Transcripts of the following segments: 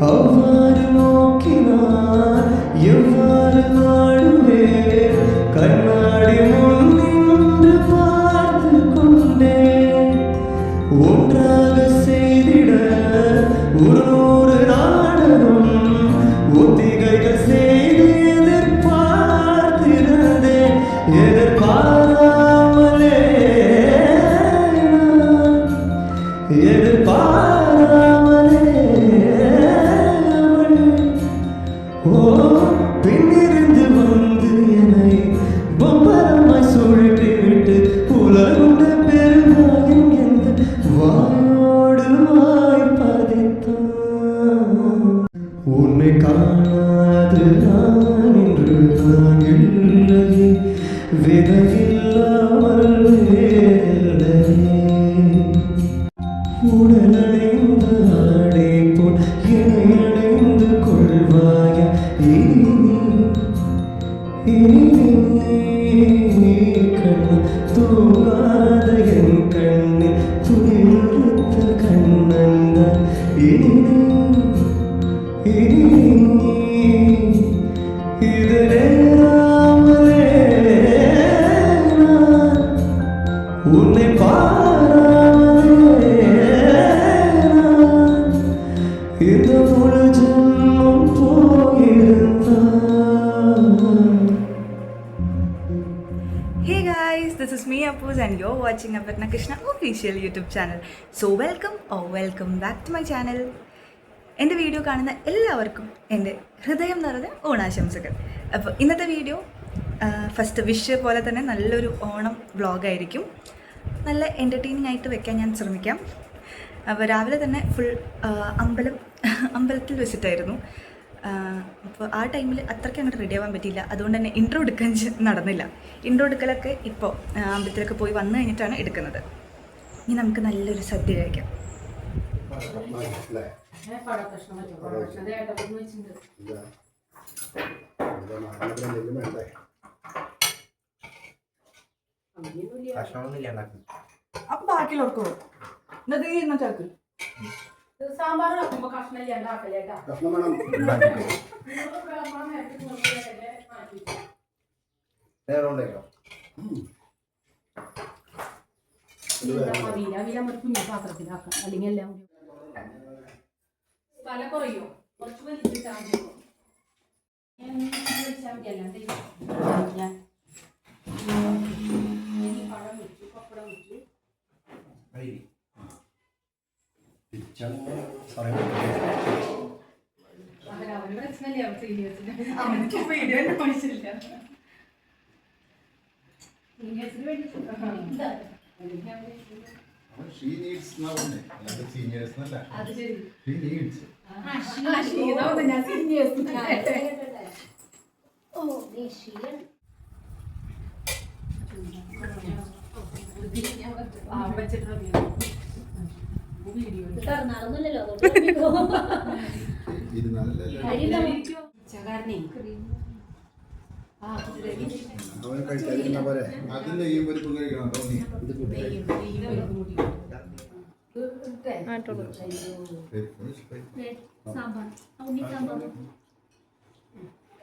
அவ்வாறு நோக்கினார் எவ்வாறு நாடுவே கண்ணாடி முன் நின்று பார்த்து கொண்டே ஒன்றாக செய்திட ஒரு நூறு நாடகம் ஒத்திகைகள் செய்து எதிர்பார்த்திருந்தேன் எதிர்பாராமலே பின்னிருந்து வந்து என்னை பம்பரமாய் சுழற்றி விட்டு உலகுண்ட பெருமாயின் எந்த வாயோடு வாய் பதித்தான். உன்னை காணாது நான் இன்று நான் இல்லையே விதையில்லாமல் உடலடைந்த ஆடை போல் இணையடைந்து கொள்வாய கண்ணு தூங்காத என் கண்ணு துயர்த்த கண்ணந்த இது நேராமலே உன்னை Hey guys, this is me Appuz and you're watching Aparna Krishna official YouTube channel. So welcome back to my channel. എൻ്റെ വീഡിയോ കാണുന്ന എല്ലാവർക്കും എൻ്റെ ഹൃദയം നിറഞ്ഞ ഓണാശംസകൾ. അപ്പോൾ ഇന്നത്തെ വീഡിയോ ഫസ്റ്റ് വിഷ് പോലെ തന്നെ നല്ലൊരു ഓണം വ്ളോഗായിരിക്കും. നല്ല എൻ്റർടൈനിങ് ആയിട്ട് വെക്കാൻ ഞാൻ ശ്രമിക്കാം. അപ്പോൾ രാവിലെ തന്നെ ഫുൾ അമ്പലത്തിൽ വെച്ചിട്ടായിരുന്നു. അപ്പോൾ ആ ടൈമിൽ അത്രയ്ക്ക് അങ്ങോട്ട് റെഡി ആവാൻ പറ്റിയില്ല. അതുകൊണ്ട് തന്നെ ഇൻട്രോ എടുക്കാൻ നടന്നില്ല. ഇൻട്രോ എടുക്കലൊക്കെ ഇപ്പോൾ അമ്പലത്തിലൊക്കെ പോയി വന്നു കഴിഞ്ഞിട്ടാണ് എടുക്കുന്നത്. ഇനി നമുക്ക് നല്ലൊരു സദ്യ കഴിക്കാം. അപ്പം ബാക്കിയുള്ളവർക്കോ എന്നാ ചാക്ക് സാമ്പാർ വെക്കുമ്പോ കഷ്ണം ഉണ്ടാക്കലേട്ടാ കുഞ്ഞു പാത്രത്തിലാക്കാം അല്ലെങ്കിൽ എല്ലാം സ്ഥലം കുറയോ കുറച്ച് വലിച്ചിട്ടാൽ പഴം വെച്ചു പപ്പടം വെച്ചു She needs now, another seniors, nalla. She needs. She now the seniors. Oh, this she. ഇത് നല്ലല്ലേ അവൻ കഴിക്കുന്ന പോലെ അതിന്റെ ഈ പരിപ്പ് കഴിക്കണം തോന്നി ഇത്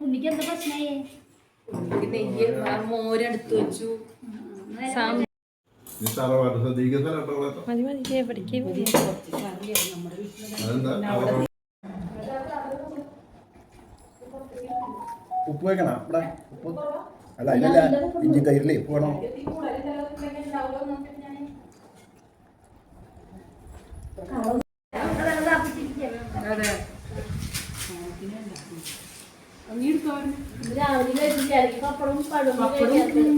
ഉണ്ണിക്ക് എന്താ പ്രശ്നമായേ? നെയ്യ് മോരെടുത്ത് വെച്ചു. ഉപ്പ് വെക്കണം ഇവിടെ ഉപ്പ് അല്ല അതിനല്ല ഇഞ്ചി തൈരില്ലേ ഉപ്പ് വേണം.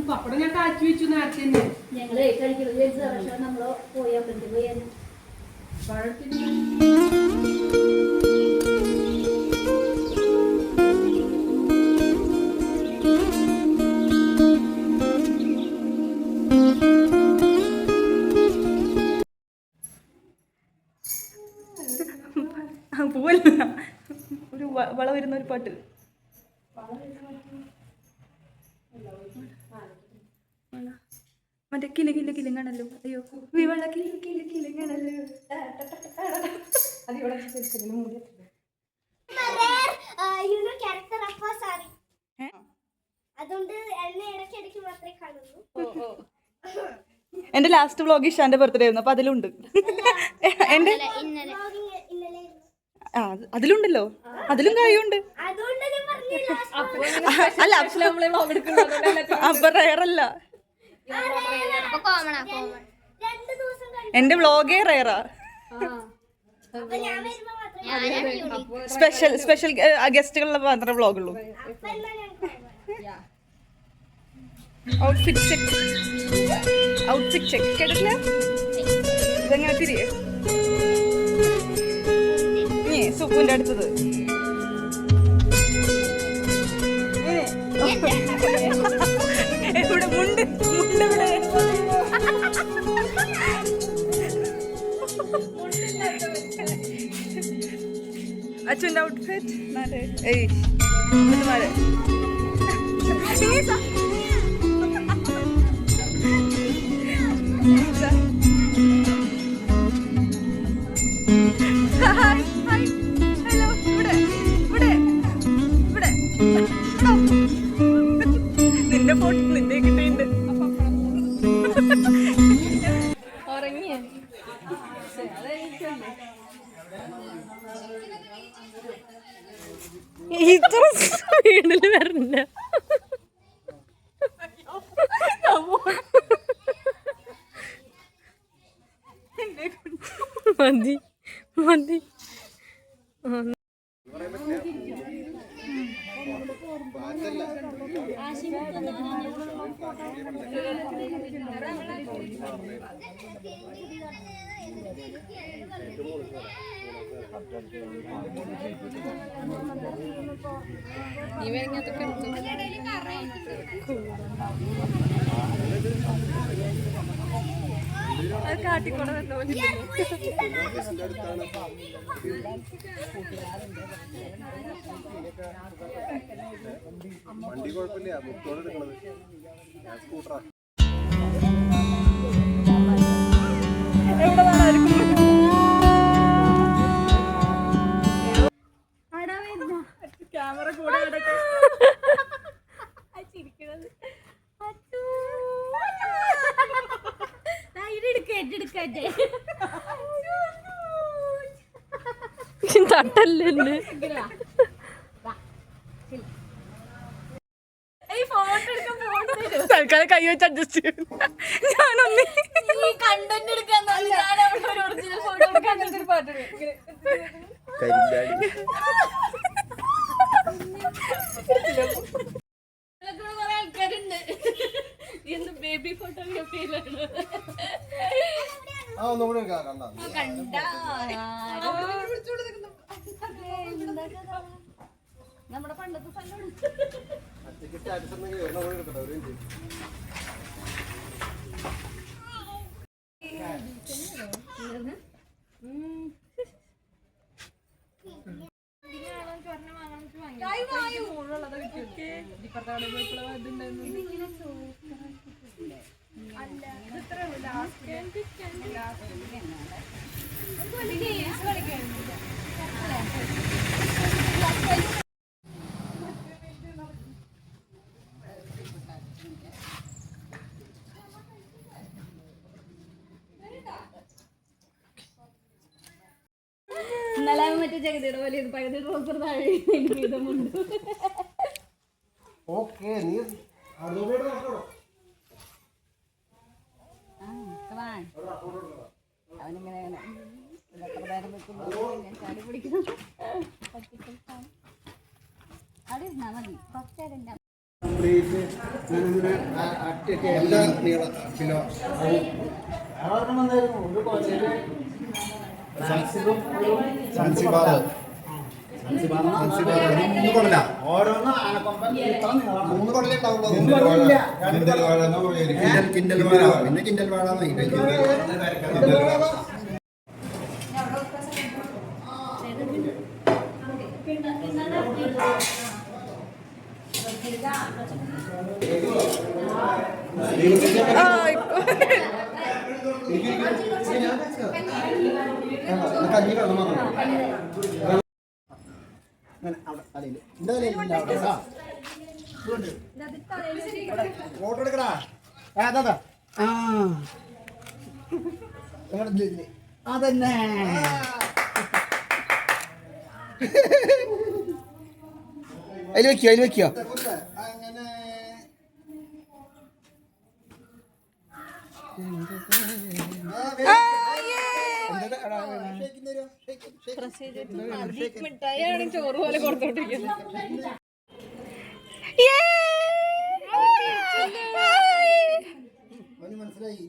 പപ്പടം ഞാൻ കാച്ചി വെച്ചു നേരത്തെ തന്നെ. ഞങ്ങള് കഴിക്കുന്നത് പക്ഷെ നമ്മള് പോയി അപ്പഴത്തേക്ക് പോയി പഴത്തിന് പോവല്ല ഒരു വള വരുന്ന ഒരു പാട്ട്. മറ്റേ കില കില കിലങ്ങാണല്ലോ. അയ്യോ വിവള കില കില കിലങ്ങാണല്ലോ. അതിവിടെ മൂടി എന്റെ ലാസ്റ്റ് വ്ളോഗ് ഇഷാന്റെ ബർത്ത്ഡേ ആയിരുന്നു, അപ്പൊ അതിലുണ്ട്. എന്റെ ആ അതിലുണ്ടല്ലോ, അതിലും കാര്യമുണ്ട്. അല്ല അപ്പൊ റയറല്ല, എന്റെ വ്ളോഗേ റയറാ. സ്പെഷ്യൽ ഗസ്റ്റുകളുടെ മാത്രമേ വ്ളോഗുള്ളൂ. ഔട്ട്ഫിറ്റ് ചെക്ക് കേട്ടിട്ടില്ല? ഇതെങ്ങനെ തിരികെ സുപ്പുവിന്റെ അടുത്തത് ഇവിടെ മുണ്ട് ഇവിടെ അച്ഛൻ്റെ ഔട്ട്ഫിറ്റ് നിന്റെ ഫോട്ടോ നിന്റെ കിട്ടിയിട്ടുണ്ട്. ഇത്ര സ്പീഡില് വരണ്ട. മതി മതി. കാട്ടിക്കൂടെ വണ്ടി കുഴപ്പമില്ല, ബുക്കോട് എടുക്കണത് സ്കൂട്ടറാ. ക്യാമറ കൂടെ തട്ടല്ലേ തൽക്കാലം കൈ വെച്ച് അഡ്ജസ്റ്റ് ചെയ്യും. ഞാനൊന്ന് കണ്ടന്റ് എടുക്കാൻ ബേബി ഫോട്ടോഗ്രാഫിയിലാണ്. നമ്മുടെ പണ്ടത്തെ ഇന്നലെ മറ്റേ ജഗതിയുടെ പോലെ പകുതി ട്രോസർ താഴെ ഇതമുണ്ട്. അവനിങ്ങനെ ചാടി പിടിക്കുന്നു. അവിടെ ഇരുന്നാ മതി. കുറച്ചേരം കിൻഡൽ വാഴ, പിന്നെ കിൻഡൽ വാഴ ഫോട്ടോ എടുക്കടാ. അതാ അതന്നെ അതിൽ വെക്കോ അങ്ങനെ മിഠായിയാണ് ചോറ് പോലെ കൊടുത്തോണ്ടിരിക്കുന്നത്. മനസ്സിലായി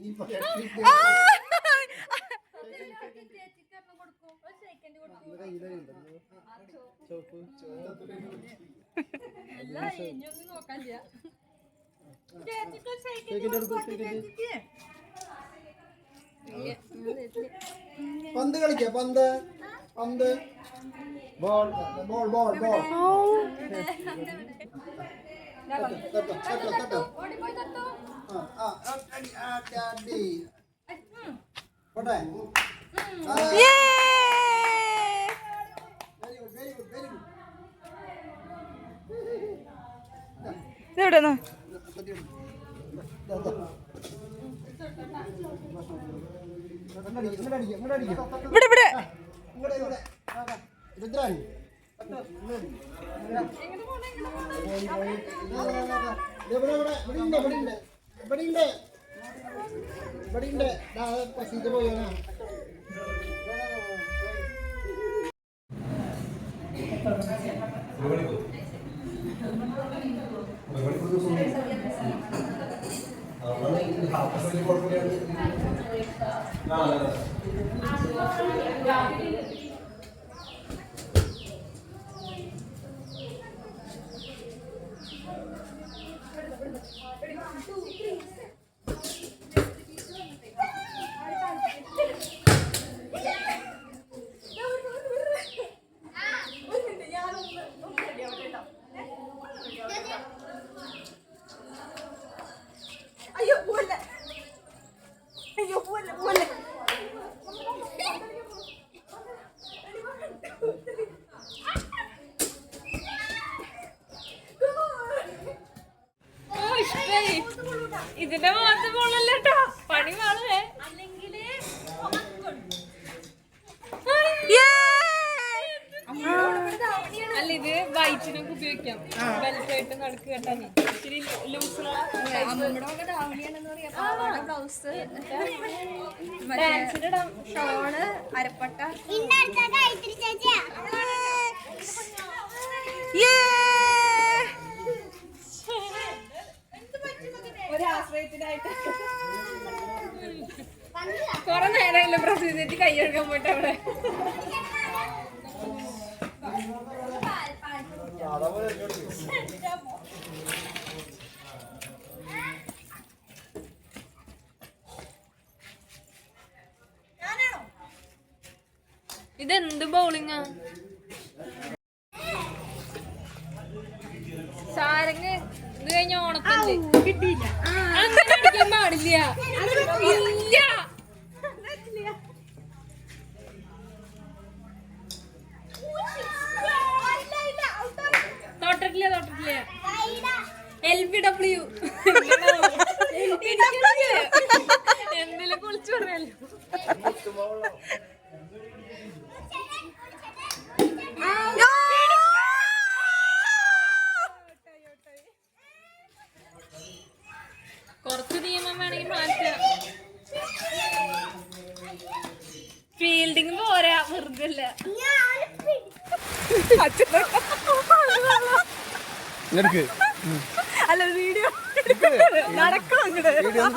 പന്ത് കളിക്കാം പന്ത് പന്ത് ബോൾ ബോൾ ബോൾ ബോൾ പോട്ടെ ഇതെവിടെയാ ഇവിടെ ഇവിടെ പോയോനാ ഇതിന്റെ മാത്രം പോണല്ലോ പണി വേണേ. അല്ല ഇത് വൈറ്റിനൊക്കെ ഉപയോഗിക്കാം. ബെൽറ്റായിട്ട് നടക്ക് കെട്ടാൻ ഇച്ചിരി ലൂസുള്ള ഷോള് അരപ്പട്ട ഒരാശ്രയത്തിനായിട്ട് കൊറേ നേരമല്ല പ്രസിദ്ധി കൈ കഴുകാൻ പോയിട്ട് അവിടെ. ഇതെന്ത് ബൗളിങ്ങാ? സാരംഗ് ഇത് കഴിഞ്ഞ ഓണത്തല്ലേ കിട്ടിയില്ല. അങ്ങനെ അടിക്കാൻ പാടില്ല. ഇല്ല തൊട്ടിട്ടില്ല തൊട്ടിട്ടില്ല. LBW എന്തെങ്കിലും കുളിച്ചു പറയാലോ. കുറച്ച് നിയമം വേണമെങ്കിൽ മാറ്റാം. ഫീൽഡിങ് പോരാ വെറുതെ അല്ല. അല്ല വീഡിയോ നടക്കും അങ്ങോട്ട് എടുക്കാം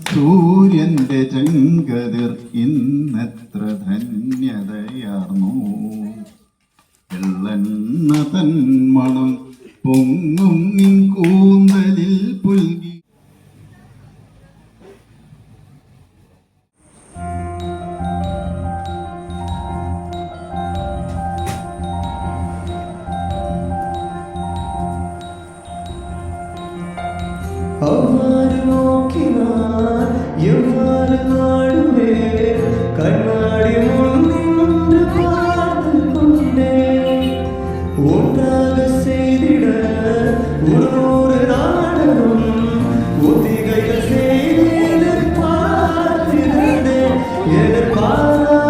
സൂര്യന്റെ ചെങ്കതിർ ഇന്നെത്ര ധന്യതയാർന്നു എള്ളെണ്ണ തന്മണം പൊങ്ങും നിൻ കൂന്തലിൽ പുൽകി. அவ்வாறு நோக்கினார் எவ்வாறு நாடுவே கண்ணாடி முன் நின்று பார்த்து கொண்டே ஒன்றாக செய்திட ஒரு நாடகம் ஒத்திகைகள் செய்து எதிர்பார்த்திருந்தேன் எதிர்பார்த்து